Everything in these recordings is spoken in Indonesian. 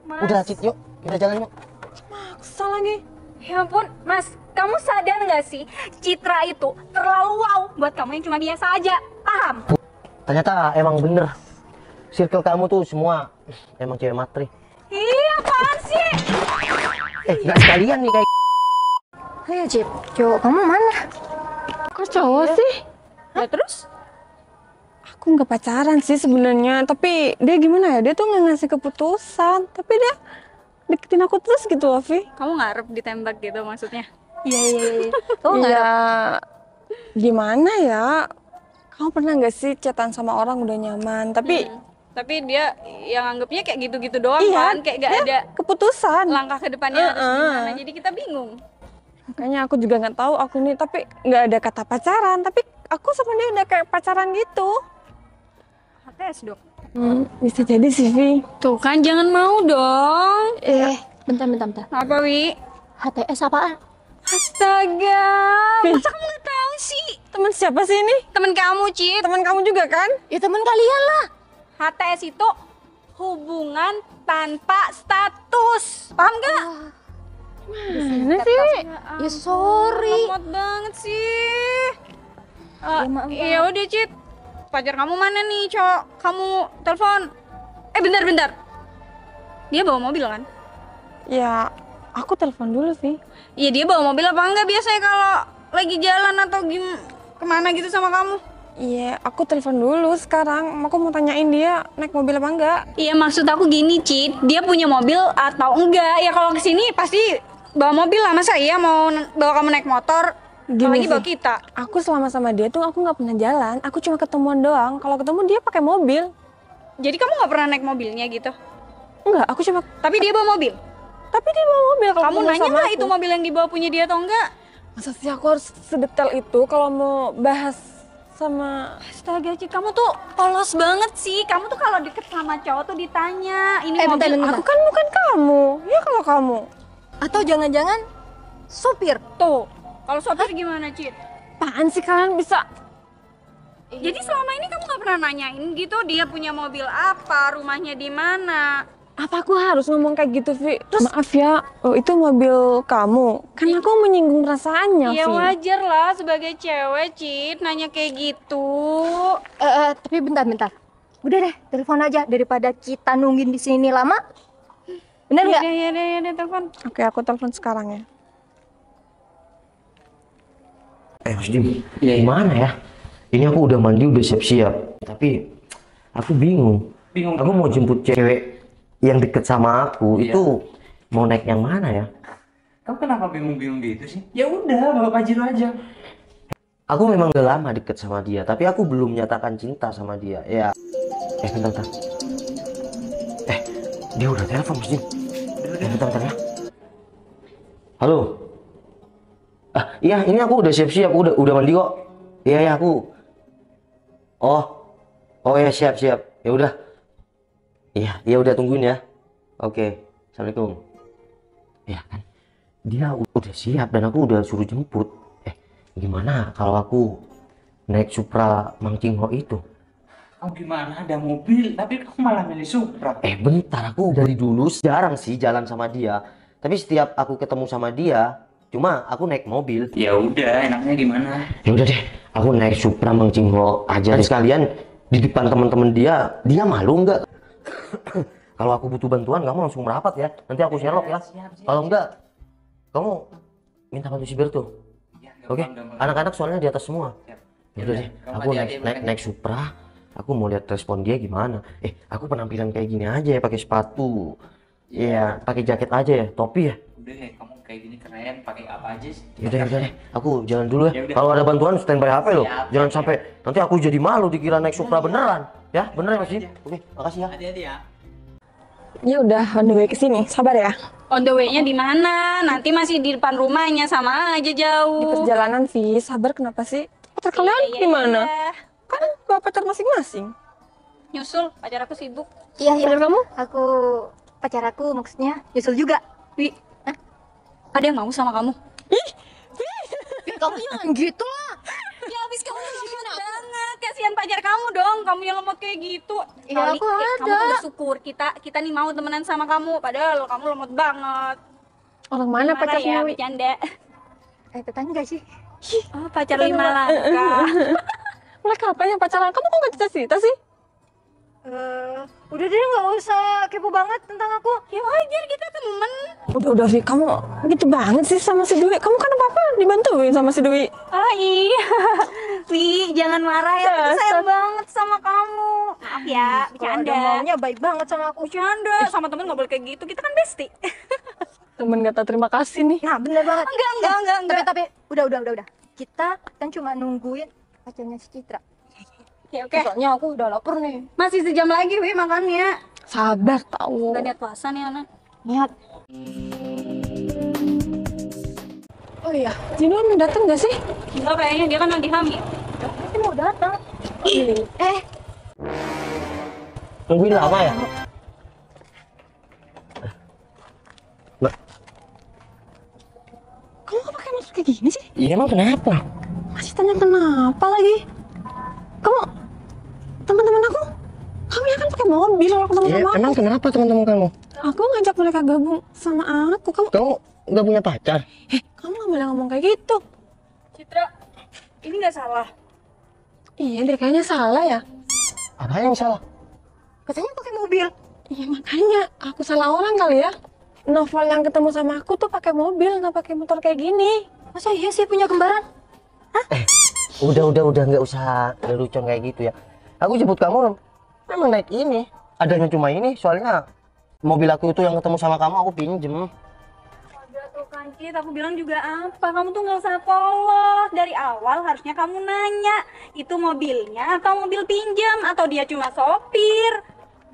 Mas. Udah, Cit, yuk. Kita jalan yuk. Maksa lagi. Ya ampun, Mas, kamu sadar nggak sih, Citra itu terlalu wow buat kamu yang cuma biasa aja, paham? Ternyata emang bener. Circle kamu tuh semua emang cewek matri. Iya, apaan sih? Nggak sekalian nih kayak. Ayo Cip, cowok kamu mana? Kok cowok sih? Ya terus? Aku nggak pacaran sih sebenarnya, tapi dia gimana ya? Dia tuh nggak ngasih keputusan, tapi dia deketin aku terus gitu loh, Vi. Kamu ngarep ditembak gitu maksudnya? Iya. Kamu nggak? Ya, gimana ya? Kamu pernah nggak sih chatan sama orang udah nyaman, tapi Tapi dia yang anggapnya kayak gitu-gitu doang iya, kan, kayak gak ada keputusan. langkah ke depannya harus gimana, jadi kita bingung. Makanya aku juga nggak tahu aku ini, tapi nggak ada kata pacaran, tapi aku sama dia udah kayak pacaran gitu. HTS dok. Bisa jadi sih, Vi. Tuh kan, jangan mau dong. Bentar. Apa, Wi? HTS apaan? Astaga, Wi. masa kamu gak tahu sih? Temen siapa sih ini? Temen kamu, Cit. Teman kamu juga kan? Ya teman kalian lah. HTS itu hubungan tanpa status. Paham gak? Mana sih, Vi? Ya sorry. Lemot banget sih. maaf. Ya udah, Cit. Pacar kamu mana nih, Cok? Kamu telepon. Bentar. Dia bawa mobil kan? Ya, aku telepon dulu, Vi. Iya, dia bawa mobil apa enggak biasanya kalau lagi jalan atau kemana gitu sama kamu? Iya, aku telepon dulu sekarang. Aku mau tanyain dia naik mobil apa enggak. Iya, maksud aku gini, Cit. Dia punya mobil atau enggak? Ya kalau kesini pasti bawa mobil lah. Masa iya mau bawa kamu naik motor? Apalagi bawa kita. Aku selama sama dia tuh aku nggak pernah jalan. Aku cuma ketemuan doang. Kalau ketemu dia pakai mobil. Jadi kamu nggak pernah naik mobilnya gitu? Enggak, aku cuma. Tapi dia bawa mobil? Tapi dia bawa mobil. Kalau Kamu ketemu nanya sama nggak aku. itu mobil yang dibawa punya dia atau enggak? Masa sih aku harus sedetail itu kalau mau bahas sama. Astaga, Cit, kamu tuh polos banget sih. Kamu tuh kalau deket sama cowok tuh ditanya, ini mobil bentar. Aku kan bukan kamu. Ya kalau kamu. Atau jangan-jangan sopir? tuh. Kalau sopir gimana, Cit? Apaan sih kalian bisa? Jadi selama ini kamu nggak pernah nanyain gitu dia punya mobil apa, rumahnya di mana? Apa aku harus ngomong kayak gitu, Vi? Terus, maaf ya, itu mobil kamu. Kan aku menyinggung perasaannya, Ya Vi. wajar lah sebagai cewek, Cit, nanya kayak gitu. Tapi bentar. Udah deh, telepon aja daripada kita nungguin di sini lama. Bener nggak? Ya deh, telepon. Oke, aku telepon sekarang ya. Mas Dim, gimana ya? Ini aku udah mandi, udah siap-siap. Tapi aku bingung. Aku mau jemput cewek yang deket sama aku. Itu mau naik yang mana ya? Kamu kenapa bingung-bingung gitu sih? Ya udah, bawa Pajero aja. Aku memang udah lama deket sama dia, tapi aku belum menyatakan cinta sama dia. Ya. Bentar. Dia udah telepon, Mas Dim. Bentar ya. Halo. Iya, ini aku udah siap-siap, udah mandi kok. Iya, aku. Oh ya, siap. Ya udah. Iya udah, tungguin ya. Oke. Assalamualaikum. Ya kan. Dia udah siap dan aku udah suruh jemput. Gimana kalau aku naik Supra Mang Cingho itu? Kamu gimana? Ada mobil, tapi kamu malah milih Supra. Bentar, aku dari dulu jarang sih jalan sama dia. Tapi setiap aku ketemu sama dia, cuma aku naik mobil. Ya udah, enaknya gimana? Ya udah deh, aku naik Supra Mang Cingho aja. Dan sekalian di depan teman-teman dia malu nggak? Kalau aku butuh bantuan, kamu langsung merapat ya. Nanti aku Sherlock ya. Kalau enggak, kamu minta bantu si Berto. Oke? Anak-anak soalnya di atas semua. Ya udah deh, aku naik Supra. Aku mau lihat respon dia gimana. Aku penampilan kayak gini aja ya, pakai sepatu. Iya, pakai jaket aja ya, topi ya. Udah deh, kamu kayak gini keren, pakai apa aja sih? Yaudah deh, aku jalan dulu ya. Yaudah. Kalau ada bantuan standby HP loh. Siap, Jangan siap, sampai nanti aku jadi malu dikira naik Supra beneran. Ya, bener ya Mas Dim? Oke, makasih ya. Hati-hati ya. Ya udah, on the way ke sini. Sabar ya. On the way-nya di mana? Nanti masih di depan rumahnya, sama aja Di jauh. perjalanan, Vi. Sabar kenapa sih? Pacar kalian Iya, di mana? iya. Kan bawa pacar masing-masing. Nyusul, pacar aku sibuk. Iya. Pacar kamu? Pacar aku maksudnya nyusul juga. Wi, ada yang mau sama kamu? Kamu jangan gitu lah. Ya habis kamu banget, kasihan pacar kamu kamu dong, kamu yang lemot kayak gitu. Iya, aku kamu ada. tuh bersyukur kita nih mau temenan sama kamu, padahal kamu lemot banget. Orang mana Gimana pacar ya, Dewi? bercanda. Tetangga sih. Oh, pacar 5 langkah. Mereka apa yang pacaran? Kamu kok gak cerita sih? Udah deh, nggak usah kepo banget tentang aku. Ya wajar, kita temen. Udah Vi, kamu gitu banget sih sama si Dewi. Kamu kan apa-apa dibantuin sama si Dewi. Oh iya. Wi, jangan marah ya. Aku sayang banget sama kamu. Maaf ya, Kalau bercanda. ada maunya baik banget sama aku. Bercanda, sama temen gak boleh kayak gitu. Kita kan bestie. Temen kata terima kasih nih. Nah, bener banget. Enggak. Tapi udah. Kita kan cuma nungguin pacarnya si Citra. Oke. Soalnya aku udah lapar nih. Masih sejam lagi, Wi, makannya. Sabar tahu. Gak niat puasa nih, anak. Niat. Oh iya, Jinuan mau datang gak sih? Enggak, kayaknya dia kan lagi hamil. Tapi mau datang. Nungguin lama ya? Mbak, Kamu kok pakai masker kayak gini sih? iya emang kenapa? Masih tanya kenapa lagi? Kamu teman-teman kamu ya kan pakai mobil kalau ketemu Iya, sama aku. emang kenapa teman-teman kamu? Aku ngajak mereka gabung sama aku. Kamu nggak punya pacar? Kamu nggak boleh ngomong kayak gitu. Citra, ini nggak salah. Iya, deh kayaknya salah ya. Apa yang salah? Katanya pakai mobil. Iya makanya aku salah orang kali ya. Novel yang ketemu sama aku tuh pakai mobil, nggak pakai motor kayak gini. Masa iya sih punya kembaran? Udah nggak usah lelucon kayak gitu ya. Aku jemput kamu memang naik ini. Adanya cuma ini, soalnya mobil aku itu yang ketemu sama kamu aku pinjem. Udah tuh kan, Cit, aku bilang juga apa? Kamu tuh nggak usah polos. Dari awal harusnya kamu nanya, itu mobilnya atau mobil pinjam atau dia cuma sopir.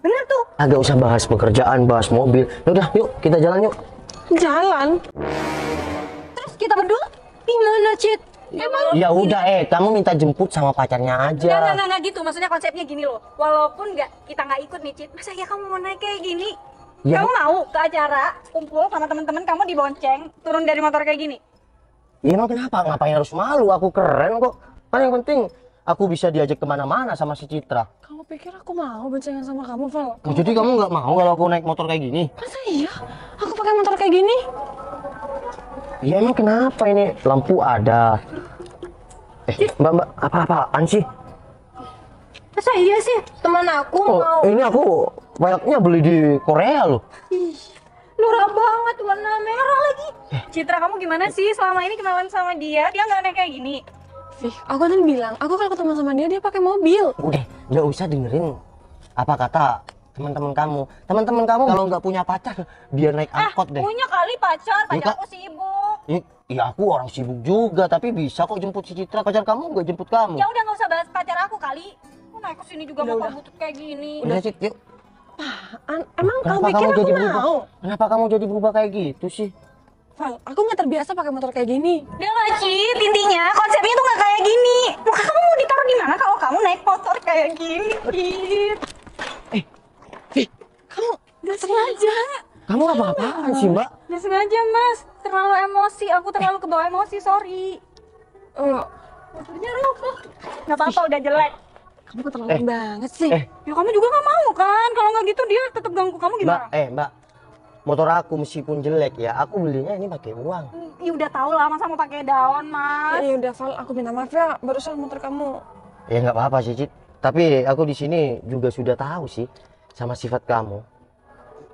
Bener tuh. Agak usah bahas pekerjaan, bahas mobil. Udah, yuk kita jalan yuk. Jalan. Terus kita berdua gimana, Cit? Ya udah, kamu minta jemput sama pacarnya aja. Enggak gitu. Maksudnya konsepnya gini loh. Walaupun kita nggak ikut nih, Cit. Masa ya kamu mau naik kayak gini? Ya. Kamu mau ke acara kumpul sama teman-teman kamu dibonceng turun dari motor kayak gini? Ya emang kenapa? Ngapain harus malu? Aku keren kok. Kan yang penting aku bisa diajak kemana-mana sama si Citra. Kamu pikir aku mau boncengan sama kamu, Val? Oh, jadi kamu nggak mau kalau aku naik motor kayak gini? Masa iya? Aku pakai motor kayak gini? Ya emang kenapa ini? Lampu ada. Mbak, apa-apaan sih? Masa iya sih? Teman aku Oh, mau. ini aku velgnya beli di Korea loh. Norak banget, warna merah lagi. Citra, kamu gimana sih selama ini kenalan sama dia? Dia nggak naik kayak gini. Vih, aku kan bilang, aku kalau ketemu sama dia pakai mobil. Udah, nggak usah dengerin apa kata teman-teman kamu. Teman-teman kamu kalau nggak punya pacar, biar naik angkot deh. Punya kali pacar Kak. aku sibuk. Iya, aku orang sibuk juga, tapi bisa kok jemput si Citra. Pacar kamu nggak jemput kamu. Ya udah nggak usah bahas pacar aku kali. Aku naik ke sini juga mau butut kayak gini. Udah, Cit, yuk. Emang kamu Kenapa pikir kamu aku jadi mau? berubah? Kenapa kamu jadi berubah kayak gitu sih? Val, aku nggak terbiasa pakai motor kayak gini. Udah lah, Cit, intinya konsepnya tuh nggak kayak gini. Muka kamu mau ditaruh di mana kalau kamu naik motor kayak gini, Cit? Vih, Kamu nggak sengaja. kamu apa-apaan sih, Mbak? Nggak sengaja, Mas. Terlalu emosi, aku terlalu kebawa emosi, sorry. Maksudnya apa? Nggak apa-apa, udah jelek. Kamu keterlaluan banget sih. Ya kamu juga nggak mau kan? Kalau nggak gitu dia tetap ganggu kamu Mbak, gimana? Mbak. Motor aku meskipun jelek ya, aku belinya ini pakai uang. Ya udah tau lah, masa mau pakai daun, Mas? Ya udah Val, aku minta maaf ya, barusan motor kamu. Ya nggak apa-apa sih, Cit. Tapi aku di sini juga sudah tahu sih sama sifat kamu.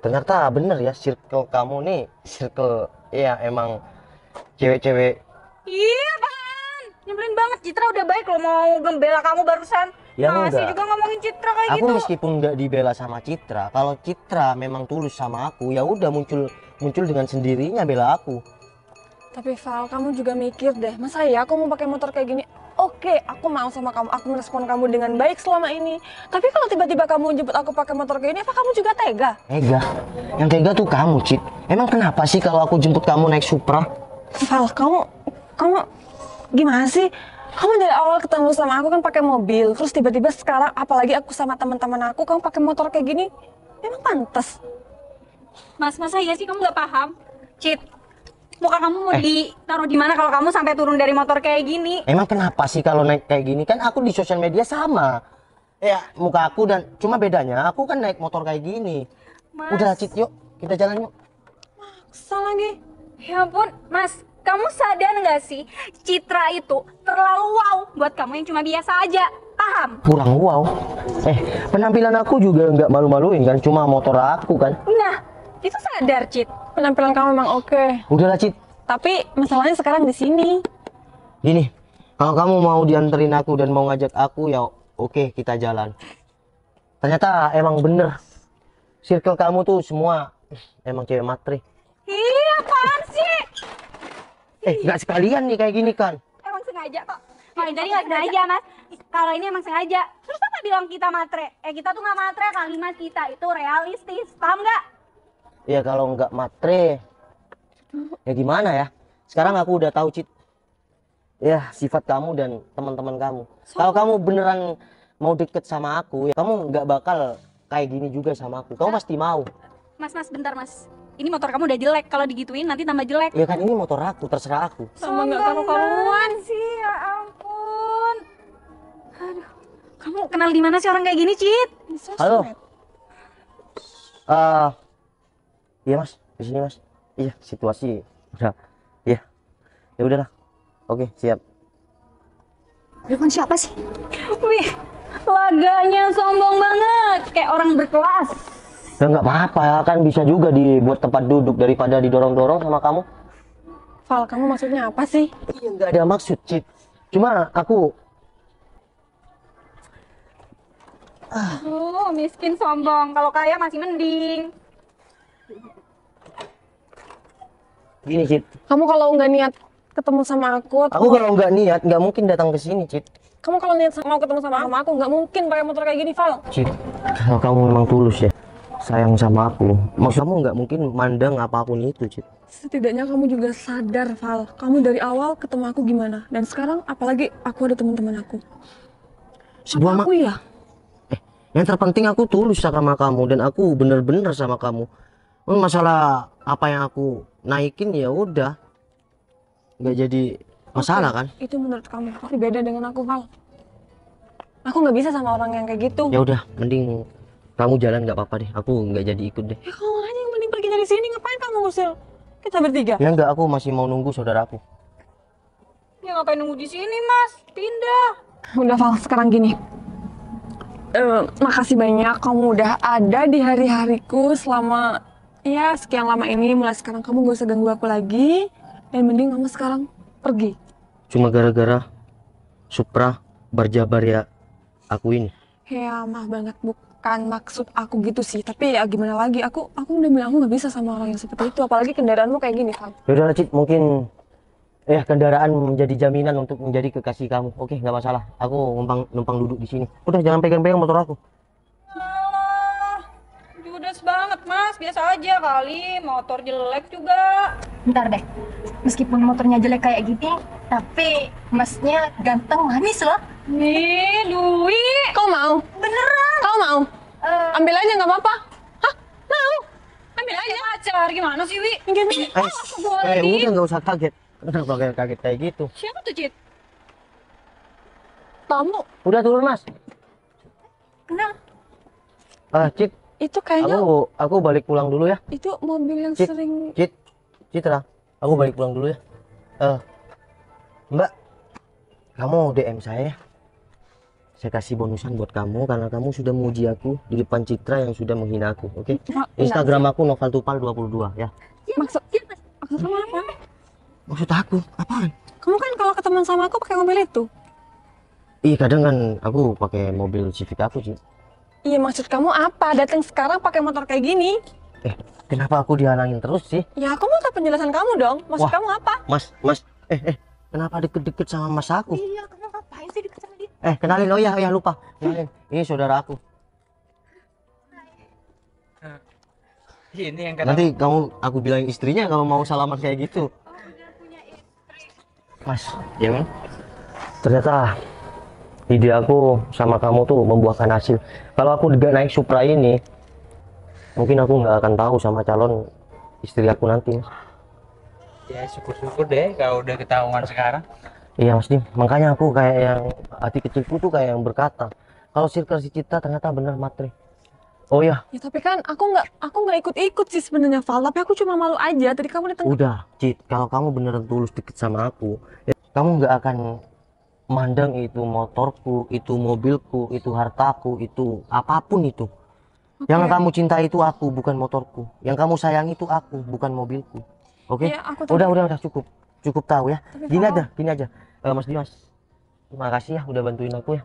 Ternyata bener ya, circle kamu nih, circle ya emang cewek-cewek. Iya, apaan? Nyebelin banget. Citra udah baik loh mau gembela kamu barusan. Ya Masih enggak. juga ngomongin Citra kayak Aku gitu. meskipun nggak dibela sama Citra, kalau Citra memang tulus sama aku, ya udah muncul dengan sendirinya bela aku. Tapi Val, kamu juga mikir deh, masa ya aku mau pakai motor kayak gini? Oke, aku mau sama kamu, aku merespon kamu dengan baik selama ini. Tapi kalau tiba-tiba kamu jemput aku pakai motor kayak gini, apa kamu juga tega? Tega, yang tega tuh kamu, Cit. Emang kenapa sih kalau aku jemput kamu naik Supra? Val, kamu gimana sih? Kamu dari awal ketemu sama aku kan pakai mobil, terus tiba-tiba sekarang apalagi aku sama teman-teman aku, kamu pakai motor kayak gini, emang pantas? Mas, masa iya sih kamu nggak paham? Cit, muka kamu mau ditaruh di mana kalau kamu sampai turun dari motor kayak gini? Emang kenapa sih kalau naik kayak gini? Kan aku di sosial media sama. Ya, muka aku dan cuma bedanya aku kan naik motor kayak gini. Mas. Udah, Cit, yuk kita jalan yuk. Maksa lagi. Ya ampun, Mas, kamu sadar nggak sih, Citra itu terlalu wow buat kamu yang cuma biasa aja, paham? Kurang wow. Penampilan aku juga nggak malu-maluin kan, cuma motor aku kan. Nah, itu sadar, Cit. Penampilan kamu memang oke. Udahlah, Cit. Tapi masalahnya sekarang di sini. Gini, kalau kamu mau dianterin aku dan mau ngajak aku ya oke, kita jalan. Ternyata emang bener. Circle kamu tuh semua emang cewek matre. Ih, apaan sih? Nggak sekalian nih kayak gini kan. Emang sengaja kok. Kalau yang tadi nggak sengaja, Mas. Kalau ini emang sengaja. Terus apa bilang kita matre? Kita tuh nggak matre kali, Mas. Kita itu realistis, paham nggak? Ya kalau nggak matre, ya gimana ya? Sekarang aku udah tahu, Cit. Ya, sifat kamu dan teman-teman kamu. Kalau kamu beneran mau deket sama aku, ya kamu nggak bakal kayak gini juga sama aku. Kamu pasti mau. Mas, bentar, Mas. Ini motor kamu udah jelek. Kalau digituin nanti tambah jelek. Ya kan ini motor aku, terserah aku. Sama nggak karu-karuan. sih, ya ampun. Aduh, kamu kenal di mana sih orang kayak gini, Cit? Halo. Iya Mas, di sini Mas. Iya, situasi udah. Iya. Ya udahlah. Oke, siap. Telepon siapa sih? Wih, laganya sombong banget. Kayak orang berkelas. Ya nggak apa-apa, kan bisa juga dibuat tempat duduk daripada didorong-dorong sama kamu. Val, kamu maksudnya apa sih? Iya, nggak ada maksud, Cit. Cuma aku Miskin sombong. Kalau kaya masih mending. gini, Cit. Kamu kalau nggak niat ketemu sama aku, Aku kalau nggak niat nggak mungkin datang ke sini, Cit. kamu kalau niat mau ketemu sama aku nggak mungkin pakai motor kayak gini, Val. Cit, kalau kamu memang tulus ya, sayang sama aku, maksud kamu nggak mungkin mandang apapun itu, Cit. Setidaknya kamu juga sadar, Val. Kamu dari awal ketemu aku gimana, dan sekarang apalagi aku ada teman-teman aku. Sebuah Apa aku ya? Yang terpenting aku tulus sama kamu dan aku bener-bener sama kamu. Masalah apa yang aku naikin ya udah, nggak jadi masalah kan? Itu menurut kamu, tapi beda dengan aku, Val. Aku nggak bisa sama orang yang kayak gitu. Ya udah, mending kamu jalan nggak apa-apa deh. Aku nggak jadi ikut deh. Ya kamu aja yang mending pergi dari sini. Ngapain kamu ngusir kita bertiga? Ya nggak, aku masih mau nunggu saudaraku. Ya ngapain nunggu di sini, Mas? Pindah. Udah, Val, sekarang gini. Makasih banyak kamu udah ada di hari-hariku selama ya sekian lama ini. Mulai sekarang kamu gak usah ganggu aku lagi, dan mending kamu sekarang pergi. Cuma gara-gara Supra berjabar ya aku ini. Ya mah banget, bukan maksud aku gitu sih, tapi ya gimana lagi, aku udah bilang aku nggak bisa sama orang yang seperti itu, apalagi kendaraanmu kayak gini, Val. Ya udah, Cit, mungkin kendaraan menjadi jaminan untuk menjadi kekasih kamu. Oke, nggak masalah. Aku numpang duduk di sini. Udah, jangan pegang-pegang motor aku. Alah, judes banget, Mas. Biasa aja kali, motor jelek juga. Bentar deh. Meskipun motornya jelek kayak gini, tapi masnya ganteng manis loh. Nih, Dwi. Kau mau? Beneran. Kau mau? Ambil aja nggak apa-apa. Hah? Mau? Ambil aja. Pacar, gimana sih, Wi? Gini. Udah, nggak usah kaget. Kenapa kaget kayak gitu? Siapa tuh, Cit? Kamu Udah turun, Mas. Kenal. Cit, itu kayaknya aku balik pulang dulu ya. itu mobil yang Cit, sering. Citra, aku balik pulang dulu ya. Mbak, kamu DM saya ya. Saya kasih bonusan buat kamu karena kamu sudah memuji aku di depan Citra yang sudah menghina aku, oke? Instagram aku Novaltupal22 ya. Maksud kamu apa? Maksud aku apaan? Kamu kan kalau ketemu sama aku pakai mobil itu. Iya, kadang kan aku pakai mobil Civic aku sih. Iya, maksud kamu apa? Datang sekarang pakai motor kayak gini? Kenapa aku dihalangin terus sih? Ya aku mau tahu penjelasan kamu dong. Maksud Wah. kamu apa? Mas, kenapa deket-deket sama mas aku? Iya, kamu ngapain sih deket sama dia? Kenalin, oh ya lupa. Kenalin, ini saudara aku. Ini yang kata Nanti aku bilangin istrinya kalau mau salaman kayak gitu. Mas, ya kan? Ternyata ide aku sama kamu tuh membuahkan hasil. Kalau aku gak naik Supra ini, mungkin aku nggak akan tahu sama calon istri aku nanti, Mas. ya syukur-syukur deh kalau udah ketahuan sekarang. Iya, Mas Dim. Makanya aku kayak yang hati kecilku tuh kayak yang berkata, kalau circle si Citra ternyata bener Matre. Oh ya, Ya tapi kan aku nggak ikut-ikut sih sebenarnya Val, tapi aku cuma malu aja. Tadi kamu datang. udah Cit, kalau kamu beneran tulus deket sama aku, ya, kamu nggak akan mandang itu motorku, itu mobilku, itu hartaku, itu apapun itu. Yang kamu cinta itu aku, bukan motorku. Yang kamu sayang itu aku, bukan mobilku. Oke? Iya, aku tahu. Udah cukup. Cukup tahu ya. Tapi Gini Val- aja. Mas Dimas. Terima kasih ya udah bantuin aku ya.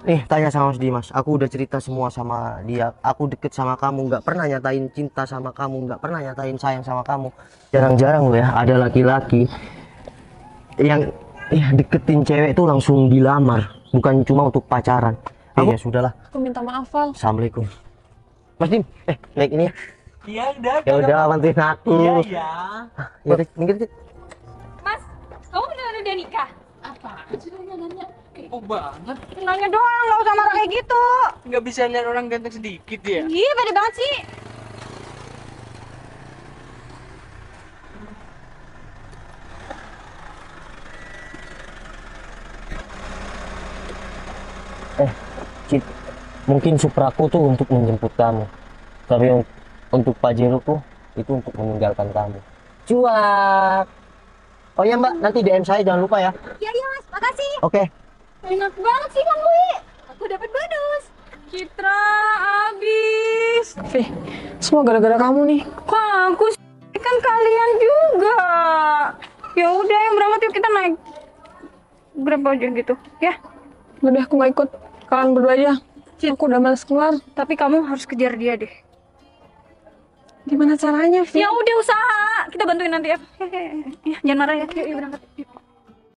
Nih, tanya sama Mas Dimas. Aku udah cerita semua sama dia. Aku deket sama kamu, nggak pernah nyatain cinta sama kamu, nggak pernah nyatain sayang sama kamu. Jarang-jarang loh ya ada laki-laki yang deketin cewek itu langsung dilamar, bukan cuma untuk pacaran. Ya sudahlah. Aku minta maaf Val. Assalamualaikum. Mas Dim, naik ini ya. Iya udah. Ya udah bantuin aku. Iya iya. Ya udah, minggir Cit. Mas, kamu beneran udah nikah? Apaan sih nanya? Kepo banget. Nanya doang, nggak usah marah kayak gitu. Nggak bisa lihat orang ganteng sedikit ya? Iya, pede banget sih. Cit, mungkin Supraku tuh untuk menjemput kamu, tapi untuk Pajeroku itu untuk meninggalkan kamu. Cuak. Oh ya Mbak, nanti DM saya jangan lupa ya. Iya, iya mas, makasih. Oke. Enak banget sih Kang Wi. Aku dapat bonus. Citra habis. Vih, semua gara-gara kamu nih. Kok aku sih? Kan kalian juga. Ya udah, yang berangkat yuk kita naik Grab aja gitu, ya. Udah deh, aku nggak ikut. Kalian berdua aja. Aku udah males keluar. Tapi kamu harus kejar dia deh. Gimana caranya, Vi? Ya udah usaha. Kita bantuin nanti ya. Ya, jangan marah ya. Yuk, berangkat. Yuk.